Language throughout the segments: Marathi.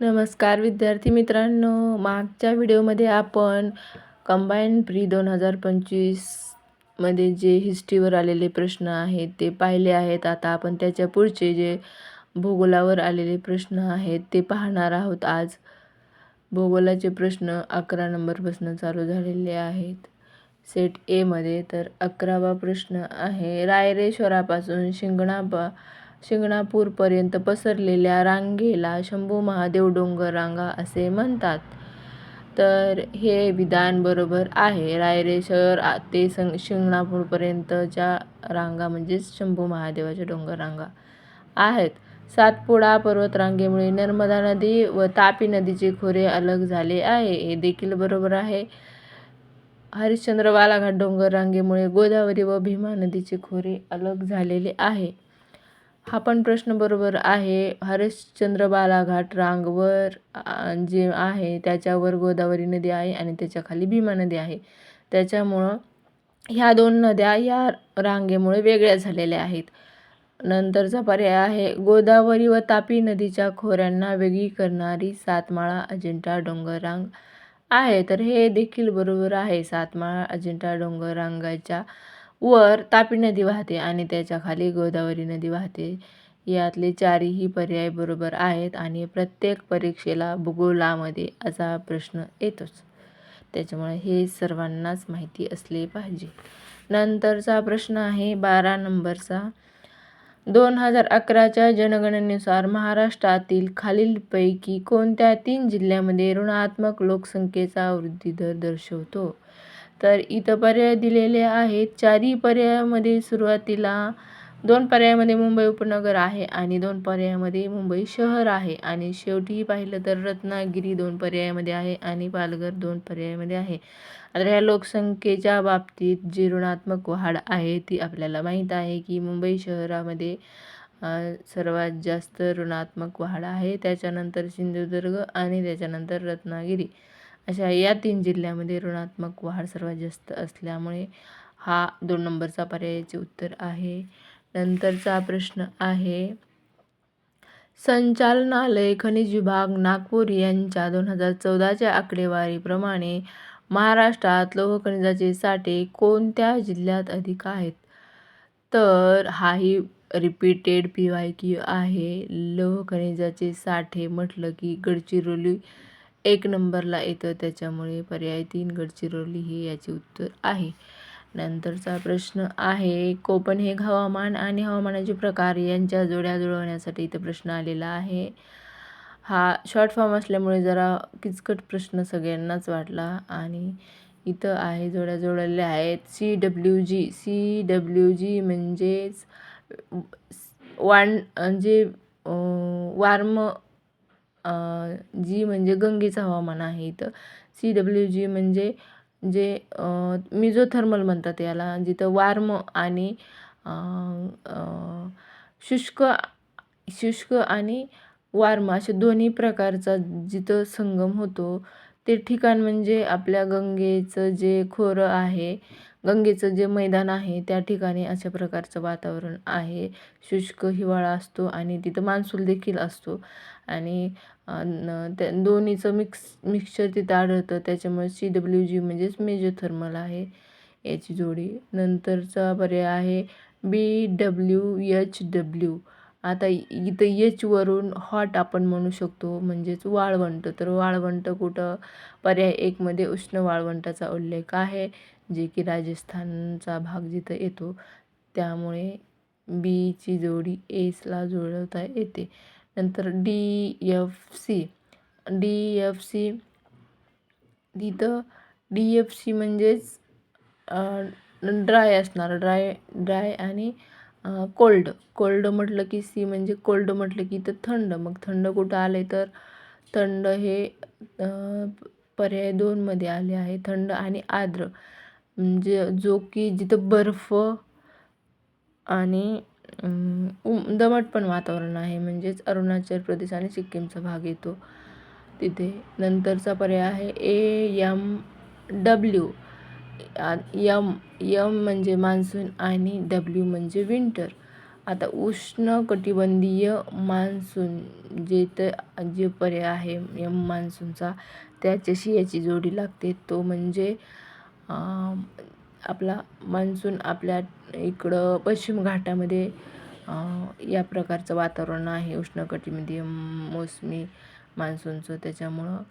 नमस्कार विद्यार्थी मित्रांनो, मागच्या व्हिडिओमध्ये आपण कंबाईंड प्री 2025 मध्ये जे हिस्ट्रीवर आलेले प्रश्न आहेत ते पाहिले आहेत. आता आपण त्याच्या पुढचे जे भूगोलावर आलेले प्रश्न आहेत ते पाहणार आहोत. आज भूगोलाचे प्रश्न 11 नंबरपासून चालू झालेले आहेत सेट ए मध्ये. तर 11वा प्रश्न आहे, रायरेश्वरापासून शिंगणापूरपर्यंत पसरलेल्या रांगेला शंभू महादेव डोंगर रांगा असे म्हणतात. तर हे विधान बरोबर आहे. रायरेश्वर ते शिंगणापूरपर्यंतच्या रांगा म्हणजेच शंभू महादेवाच्या डोंगर रांगा आहेत. सातपुडा पर्वतरांगेमुळे नर्मदा नदी व तापी नदीचे खोरे अलग झाले आहे, हे देखील बरोबर आहे. हरिश्चंद्र बालाघाट डोंगर रांगेमुळे गोदावरी व भीमा नदीचे खोरे अलग झालेले आहे. हा पण प्रश्न बरोबर आहे. हरिश्चंद्र बालाघाट रांगवर जे आहे त्याच्यावर गोदावरी नदी आहे आणि त्याच्या खाली भीमा नदी आहे. त्याच्यामुळं ह्या दोन नद्या या रांगेमुळे वेगळ्या झालेल्या आहेत. नंतरचा पर्याय आहे, गोदावरी व तापी नदीच्या खोऱ्यांना वेगळी करणारी सातमाळा अजिंठा डोंगर रांग आहे. तर हे देखील बरोबर आहे. सातमाळा अजिंठा डोंगर रांगाच्या वर तापी नदी वाहते आणि त्याच्या खाली गोदावरी नदी वाहते. यातले चारही पर्याय बरोबर आहेत आणि प्रत्येक परीक्षेला भूगोलामध्ये असा प्रश्न येतोच. त्याच्यामुळे हे सर्वांनाच माहिती असले पाहिजे. नंतरचा प्रश्न आहे 12 नंबरचा, 2011च्या जनगणनेनुसार महाराष्ट्रातील खालीलपैकी कोणत्या 3 जिल्ह्यांमध्ये ऋणात्मक लोकसंख्येचा वृद्धी दर दर्शवतो? तर इथं पर्याय दिलेले आहेत. चारही पर्यायामध्ये सुरुवातीला 2 पर्यायामध्ये मुंबई उपनगर आहे आणि 2 पर्यायामध्ये मुंबई शहर आहे आणि शेवटी पाहिलं तर रत्नागिरी 2 पर्यायामध्ये आहे आणि पालघर 2 पर्यायामध्ये आहे. आता ह्या लोकसंख्येच्या बाबतीत जी ऋणात्मक वाढ आहे ती आपल्याला माहीत आहे की मुंबई शहरामध्ये सर्वात जास्त ऋणात्मक वाढ आहे. त्याच्यानंतर सिंधुदुर्ग आणि त्याच्यानंतर रत्नागिरी अशा या 3 जिल्ह्यामध्ये ऋणात्मक वाढ सर्वात जास्त असल्यामुळे हा 2 नंबरचा पर्यायाचे उत्तर आहे. नंतरचा प्रश्न आहे, संचालनालय खनिज विभाग नागपूर यांच्या 2014च्या आकडेवारीप्रमाणे महाराष्ट्रात लोह खनिजाचे साठे कोणत्या जिल्ह्यात अधिक आहेत? तर हाही रिपीटेड PYQ आहे. लोह खनिजाचे साठे म्हटलं की गडचिरोली 1 नंबरला येतं, त्याच्यामुळे पर्याय 3 गडचिरोली हे याचे उत्तर आहे. नंतरचा प्रश्न आहे, कोपनहेग हवामान आणि हवामानाचे प्रकार यांच्या जोड्या जुळवण्यासाठी इथं प्रश्न आलेला आहे. हा शॉर्ट फॉर्म असल्यामुळे जरा किचकट प्रश्न सगळ्यांनाच वाटला आणि इथं आहे जोड्या जोडलेल्या आहेत. CWG म्हणजेच वार्म जी म्हणजे गंगेचं हवामान आहे. इथं CWG म्हणजे जे मिझोथर्मल म्हणतात याला, जिथं वार्म आणि शुष्क आणि वार्म असे दोन्ही प्रकारचा जिथं संगम होतो ते ठिकाण म्हणजे आपल्या गंगेचं जे खोरं आहे, गंगेचं जे मैदान आहे त्या ठिकाणी अशा प्रकारचं वातावरण आहे. शुष्क हिवाळा असतो आणि तिथं मान्सून देखील असतो आणि त्या दोन्हीचं मिक्सचर तिथं आढळतं. त्याच्यामुळे CWG म्हणजेच मेझोथर्मल आहे याची जोडी. नंतरचा पर्याय आहे BWHW. आता इथं H वरून हॉट आपण म्हणू शकतो म्हणजेच वाळवंट. तर वाळवंट कुठं? पर्याय 1 मध्ये उष्ण वाळवंटाचा उल्लेख आहे, जे की राजस्थानचा भाग जिथं येतो, त्यामुळे बीची जोडी एसला जुळवता येते. नंतर DFC तिथं DFC म्हणजेच ड्राय असणार, ड्राय आणि कोल्ड म्हटलं की C म्हणजे कोल्ड म्हटलं की इथं थंड. मग थंड कुठं आले तर थंड हे पर्याय 2 मध्ये आले आहे. थंड आणि आर्द्र म्हणजे जो की जिथं बर्फ आणि दमट पण वातावरण आहे, म्हणजेच अरुणाचल प्रदेश आणि सिक्कीमचा भाग येतो तिथे. नंतरचा पर्याय आहे AMW. M म्हणजे मान्सून आणि W म्हणजे विंटर. आता उष्णकटिबंधीय मान्सून जे पर्याय आहे एम मान्सूनचा, त्याच्याशी याची जोडी लागते. तो म्हणजे आपला मान्सून आपल्या इकडं पश्चिम घाटामध्ये या प्रकारचं वातावरण आहे उष्णकटिबंधीय मोसमी मान्सूनचं. त्याच्यामुळं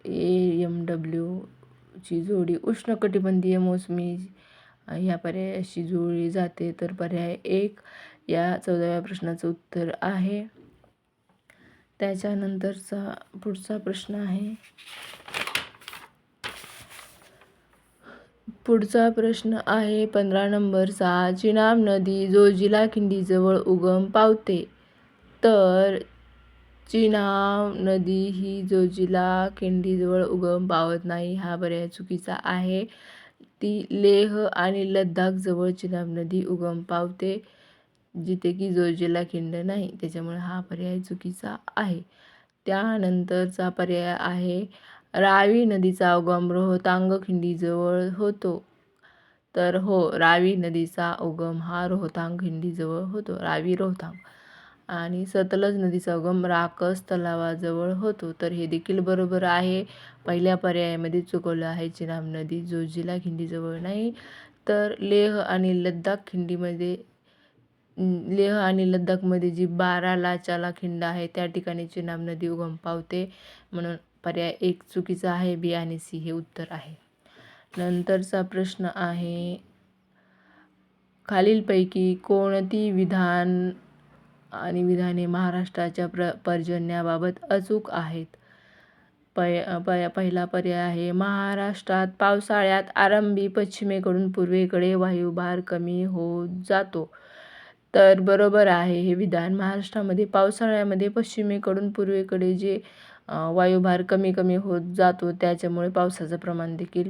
AMW ची जोडी उष्णकटिबंधीय मोसमी ह्या पर्यायाशी जोडली जाते. तर पर्याय 1 या 14व्या प्रश्नाचं उत्तर आहे. त्याच्यानंतरचा पुढचा प्रश्न आहे. पुढचा प्रश्न आहे 15 नंबरचा. चिनाब नदी जोजिला खिंडीजवळ उगम पावते. तर चिनाब नदी ही जोजिला खिंडीजवळ उगम पावत नाही, हा पर्याय चुकीचा आहे. ती लेह आणि लडाख जवळ चिनाब नदी उगम पावते, जिथे की जोजिला खिंड नाही. त्याच्यामुळे हा पर्याय चुकीचा आहे. त्यानंतरचा पर्याय आहे रावी नदीचा उगम रोहतांग खिंडीजवळ होतो. तर हो, रावी नदीचा उगम हा रोहतांग खिंडीजवळ होतो, रावी रोहतांग. आणि सतलज नदीचा उगम राकस तलावाजवळ होतो. तर हे देखील बरोबर आहे. पहिल्या पर्यायामध्ये चुकवलं आहे, चिनाब नदी जोजिला खिंडीजवळ नाही. तर लेह आणि लडाखमध्ये जी बारालाचाला खिंड आहे त्या ठिकाणी चिनाब नदी उगम पावते, म्हणून पर्याय 1 चुकीचा आहे. B आणि C हे उत्तर आहे. नंतरचा प्रश्न आहे, खालीलपैकी कोणती विधाने महाराष्ट्राच्या पर्जन्याबाबत अचूक आहेत? पहिला पर्याय आहे महाराष्ट्रात पावसाळ्यात आरंभी पश्चिमेकडून पूर्वेकडे वायुभार कमी होत जातो. तर बरोबर आहे हे विधान. महाराष्ट्रामध्ये पावसाळ्यामध्ये पश्चिमेकडून पूर्वेकडे जे वायुभार कमी कमी होत जातो, त्याच्यामुळे पावसाचं प्रमाण देखील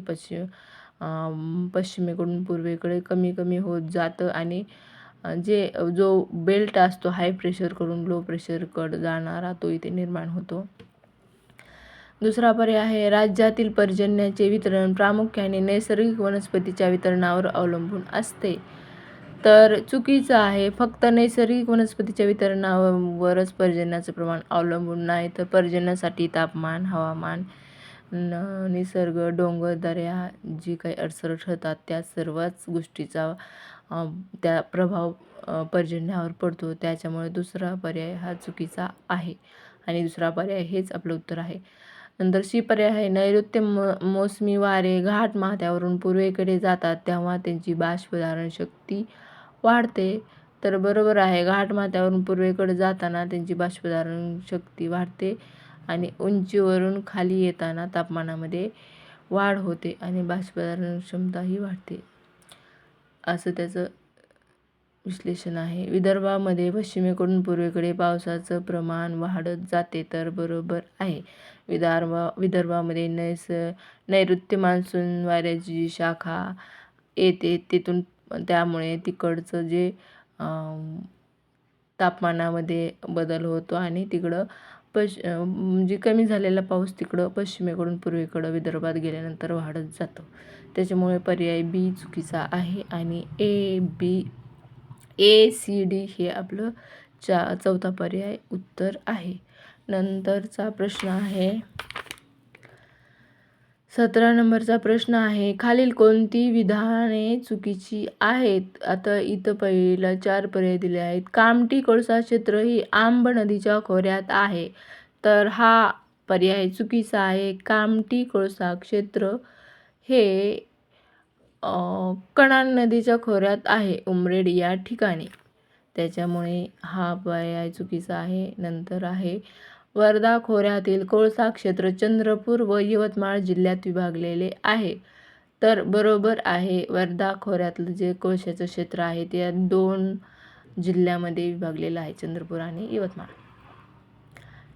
पश्चिमेकडून पूर्वेकडे कमी कमी होत जातं. आणि जो बेल्ट असतो हाय प्रेशरकडून लो प्रेशरकडे जाणारा, तो इथे निर्माण होतो. दुसरा पर्याय आहे राज्यातील पर्जन्याचे वितरण प्रामुख्याने नैसर्गिक वनस्पतीच्या वितरणावर अवलंबून असते. तर चुकीचं आहे. फक्त नैसर्गिक वनस्पतीच्या वितरणावरच पर्जन्याचं प्रमाण अवलंबून नाही, तर पर्जन्यासाठी तापमान, हवामान, निसर्ग, डोंगर, दऱ्या जी काही अडसर ठरतात त्या सर्वच गोष्टीचा त्या प्रभाव पर्जन्यावर पडतो. त्याच्यामुळे दुसरा पर्याय हा चुकीचा आहे आणि दुसरा पर्याय हेच आपलं उत्तर आहे. नंतर C पर्याय आहे नैऋत्य मोसमी वारे घाट माथ्यावरून पूर्वेकडे जातात तेव्हा त्यांची बाष्पधारण शक्ती वाढते. तर बरोबर आहे, घाट माथ्यावरून पूर्वेकडे जाताना त्यांची बाष्पधारण शक्ती वाढते आणि उंचीवरून खाली येताना तापमानामध्ये वाढ होते आणि बाष्पधारण क्षमताही वाढते, असं त्याचं विश्लेषण आहे. विदर्भामध्ये पश्चिमेकडून पूर्वेकडे पावसाचं प्रमाण वाढत जाते. तर बरोबर आहे. विदर्भामध्ये नैऋत्य मान्सून वाऱ्याची जी शाखा येते त्यामुळे तिकडचं जे तापमानामध्ये बदल होतो आणि तिकडं म्हणजे कमी झालेला पाऊस तिकडं पश्चिमेकडून पूर्वेकडं विदर्भात गेल्यानंतर वाढत जातो. त्याच्यामुळे पर्याय B चुकीचा आहे आणि ACD हे आपलं चौथा पर्याय उत्तर आहे. नंतरचा प्रश्न आहे 17 नंबरचा प्रश्न आहे, खालील कोणती विधाने चुकीची आहेत? आता इथं पहिला 4 पर्याय दिले आहेत. कामठी कोळसा क्षेत्र ही आंब नदीच्या खोऱ्यात आहे. तर हा पर्याय चुकीचा आहे. कामठी कोळसा क्षेत्र हे कणान नदीच्या खोऱ्यात आहे, उमरेड या ठिकाणी. त्याच्यामुळे हा पर्याय चुकीचा आहे. नंतर आहे वर्धा खोऱ्यातील कोळसा क्षेत्र चंद्रपूर व यवतमाळ जिल्ह्यात विभागलेले आहे. तर बरोबर आहे, वर्धा खोऱ्यातलं जे कोळशाचं क्षेत्र आहे ते 2 जिल्ह्यामध्ये विभागलेलं आहे, चंद्रपूर आणि यवतमाळ.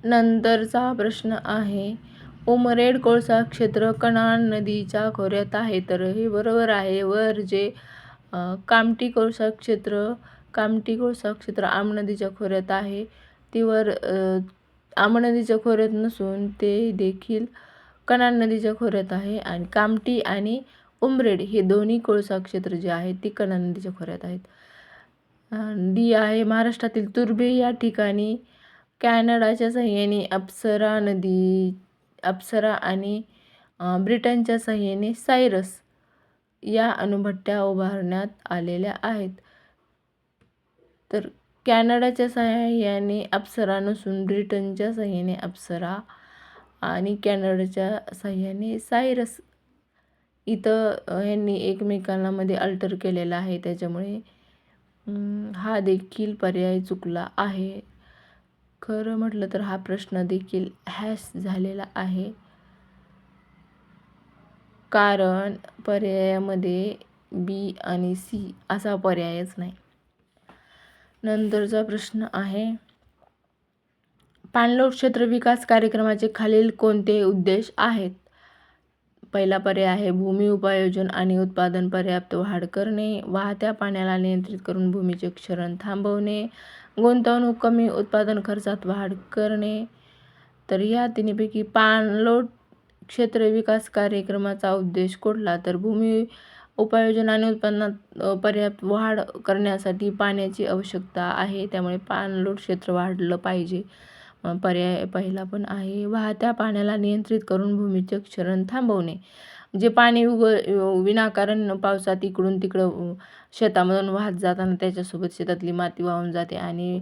नंतरचा प्रश्न आहे उमरेड कोळसा क्षेत्र कणान नदीच्या खोऱ्यात आहे. तर हे बरोबर आहे. वर जे कामठी कोळसा क्षेत्र आंब नदीच्या खोऱ्यात आहे, ती वर आंब नदीच्या खोऱ्यात नसून ते देखील कणान नदीच्या खोऱ्यात आहे. आणि कामठी आणि उमरेड हे दोन्ही कोळसा क्षेत्र जे आहेत ती कणान नदीच्या खोऱ्यात आहेत. डी आहे महाराष्ट्रातील तुर्भे या ठिकाणी कॅनडाच्या साहाय्याने अप्सरा आणि ब्रिटनच्या साहाय्याने सायरस या अणुभट्ट्या उभारण्यात आलेल्या आहेत. तर कॅनडाच्या साहाय्याने अप्सरा नसून ब्रिटनच्या साहाय्याने अप्सरा आणि कॅनडाच्या साहाय्याने सायरस. इथं ह्यांनी एकमेकांना मध्ये अल्टर केलेला आहे, त्याच्यामुळे हा देखील पर्याय चुकला आहे. खरं म्हटलं तर हा प्रश्न देखील हॅश झालेला आहे, कारण पर्यायामध्ये बी आणि सी असा पर्यायच नाही. नंतरचा प्रश्न आहे, पाणलोट क्षेत्र विकास कार्यक्रमाचे खालील कोणते उद्देश आहेत? पहिला पर्याय आहे भूमी उपयोजन आणि उत्पादन पर्याप्त वाढ करणे, वाहत्या पाण्याला नियंत्रित करून भूमीचे क्षरण थांबवणे, गुंतवणूक कमी उत्पादन खर्चात वाढ करणे. तर या तिन्हीपैकी पाणलोट क्षेत्र विकास कार्यक्रमाचा उद्देश कुठला? तर भूमी उपयोजन आणि उत्पन्नात पर्याप्त वाढ करण्यासाठी पाण्याची आवश्यकता आहे, त्यामुळे पाणलोट क्षेत्र वाढलं पाहिजे. पर्याय पहिला पण आहे वाहत्या पाण्याला नियंत्रित करून भूमीचे क्षरण थांबवणे. जे पाणी विनाकारण पावसात इकडून तिकडं शेतामधून वाहत जाताना त्याच्यासोबत शेतातली माती वाहून जाते आणि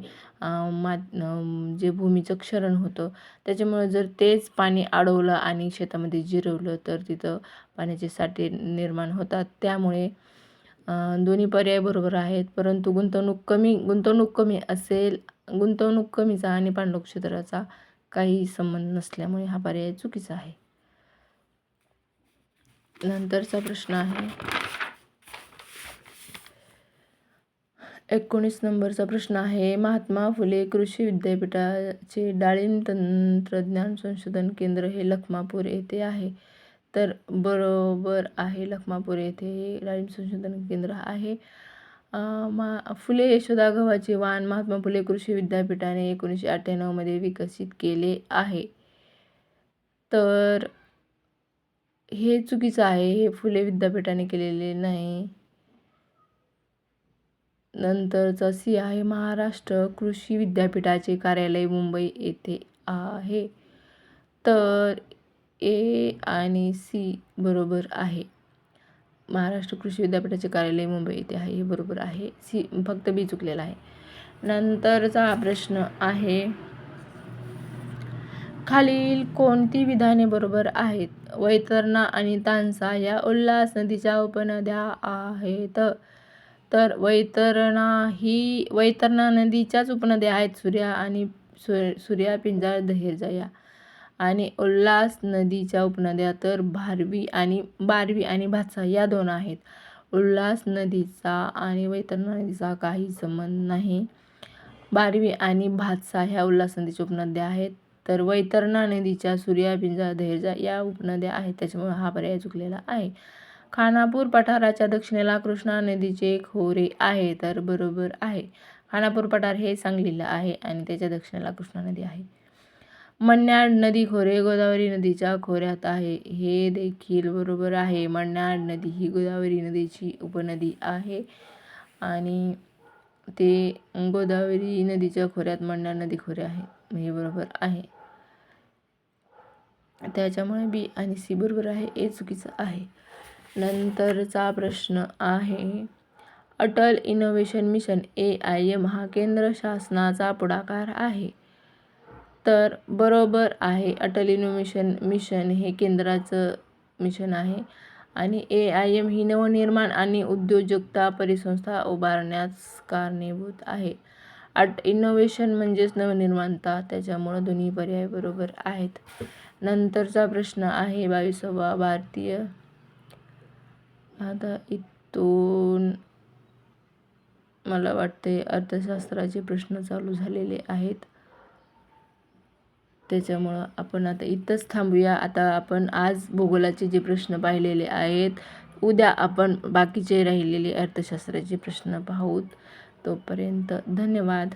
जे भूमीचं क्षरण होतं, त्याच्यामुळे जर तेच पाणी अडवलं आणि शेतामध्ये जिरवलं तर तिथं पाण्याचे साठे निर्माण होतात. त्यामुळे दोन्ही पर्याय बरोबर आहेत, परंतु गुंतवणूक कमी असेल, गुंतवणूक कमीचा आणि पाणलोट क्षेत्राचा काही संबंध नसल्यामुळे हा पर्याय चुकीचा आहे. नंतरचा प्रश्न आहे 19 नंबरचा प्रश्न आहे, महात्मा फुले कृषी विद्यापीठाचे डाळिंब तंत्रज्ञान संशोधन केंद्र हे लखमापूर येथे आहे. तर बरोबर आहे, लखमापूर येथे हे डाळिंब संशोधन केंद्र आहे. फुले यशोदा गव्हाचे वाण महात्मा फुले कृषी विद्यापीठाने 1998 मध्ये विकसित केले आहे. तर हे चुकीचं आहे, हे फुले विद्यापीठाने केलेले नाही. नंतरचा सी आहे, महाराष्ट्र कृषी विद्यापीठाचे कार्यालय मुंबई येथे आहे. तर ए आणि सी बरोबर आहे. महाराष्ट्र कृषी विद्यापीठाचे कार्यालय मुंबई येथे आहे हे बरोबर आहे. सी फक्त बी चुकलेला आहे. नंतरचा प्रश्न आहे, खालील कोणती विधाने बरोबर आहेत? वैतरणा आणि तानसा या उल्हास नदीच्या उपनद्या आहेत. तर वैतरणा नदीच्याच उपनद्या आहेत. सूर्या, पिंजाळ, दहेजा या. आणि उल्हास नदीच्या उपनद्या तर बारवी आणि भातसा या 2 आहेत. उल्हास नदीचा आणि वैतरणा नदीचा काही संबंध नाही. बारवी आणि भातसा ह्या उल्हास नदीच्या उपनद्या आहेत. तर वैतरणा नदीच्या सूर्या, पिंजाळ, दहेजा या उपनद्या आहेत, त्याच्यामुळे हा पर्याय चुकलेला आहे. खानापूर पठाराच्या दक्षिणेला कृष्णा नदीचे खोरे आहे. तर बरोबर आहे, खानापूर पठार हे सांगलीला आहे आणि त्याच्या दक्षिणेला कृष्णा नदी आहे. मन्याड नदी खोरे गोदावरी नदीच्या खोऱ्यात आहे. हे देखील बरोबर आहे. मन्याड नदी ही गोदावरी नदीची उपनदी आहे आणि ते गोदावरी नदीच्या खोऱ्यात मन्याड नदी खोरे आहे. हे बरोबर आहे. त्याच्यामुळे बी आणि सी बरोबर आहे, ए चुकीचं आहे. नंतरचा प्रश्न आहे, अटल इनोव्हेशन मिशन AIM हा केंद्र शासनाचा पुढाकार आहे. तर बरोबर आहे, अटल इनोव्हेशन मिशन हे केंद्राचं मिशन आहे आणि AIM ही नवनिर्माण आणि उद्योजकता परिसंस्था उभारण्यास कारणीभूत आहे. इनोव्हेशन म्हणजेच नवनिर्माणता, त्याच्यामुळं दोन्ही पर्याय बरोबर आहेत. नंतरचा प्रश्न आहे 22वा भारतीय. आता इथून मला वाटते अर्थशास्त्राचे प्रश्न चालू झालेले आहेत, त्याच्यामुळं आपण आता इथंच थांबूया. आता आपण आज भूगोलाचे जे प्रश्न पाहिलेले आहेत, उद्या आपण बाकीचे राहिलेले अर्थशास्त्राचे प्रश्न पाहूत. तोपर्यंत धन्यवाद.